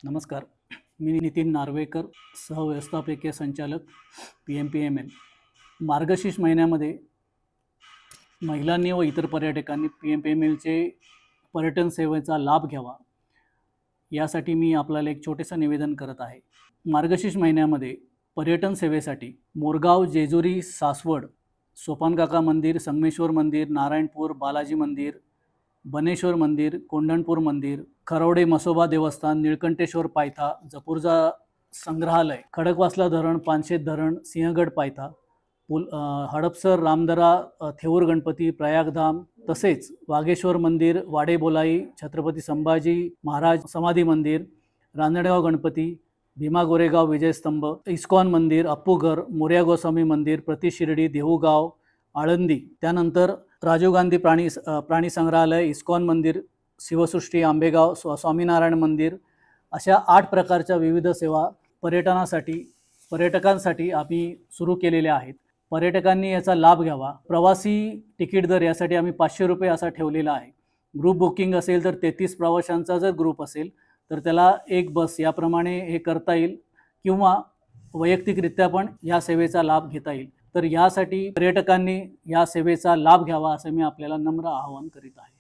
नमस्कार. मी नितीन नार्वेकर, सहव्यवस्थापकीय संचालक PMPML. मार्गशीर्ष महिन्यामध्ये महिलांनी व इतर पर्यटकांनी PMPMLचे पर्यटन सेवेचा लाभ घ्यावा यासाठी मी आपल्याला एक छोटेसं निवेदन करत आहे. मार्गशीर्ष महिन्यामध्ये पर्यटन सेवेसाठी मोरगाव, जेजुरी, सासवड, सोपानकाका मंदिर, संगमेश्वर मंदिर, नारायणपूर, बालाजी मंदिर, बनेश्वर मंदिर, कोंढणपूर मंदिर, खरवडे मसोबा देवस्थान, निळकंठेश्वर पायथा, जपूरजा संग्रहालय, खडकवासला धरण, पानशेत धरण, सिंहगड पायथा, हडपसर, रामदरा, थेऊर गणपती, प्रयागधाम, तसेच वागेश्वर मंदिर, वाडेबोलाई, छत्रपती संभाजी महाराज समाधी मंदिर, रांजणगाव गणपती, भीमा गोरेगाव विजयस्तंभ, इस्कॉन मंदिर, अप्पूघर, मोरया गोस्वामी मंदिर, प्रति शिर्डी, देहूगाव, आळंदी, त्यानंतर राजीव गांधी प्राणी संग्रहालय, इस्कॉन मंदिर, शिवसृष्टी, आंबेगाव, स्वामीनारायण मंदिर, अशा 8 प्रकारच्या विविध सेवा पर्यटकांसाठी आम्ही सुरू केलेल्या आहेत. पर्यटकांनी याचा लाभ घ्यावा. प्रवासी तिकीट दर यासाठी आम्ही 500 रुपये असा ठेवलेला आहे. ग्रुप बुकिंग असेल तर 33 प्रवाशांचा जर ग्रुप असेल तर त्याला एक बस याप्रमाणे हे करता येईल किंवा वैयक्तिकरित्या पण या सेवेचा लाभ घेता येईल. तर यासाठी पर्यटकांनी या सेवेचा लाभ घ्यावा असं मी आपल्याला नम्र आवाहन करीत आहे.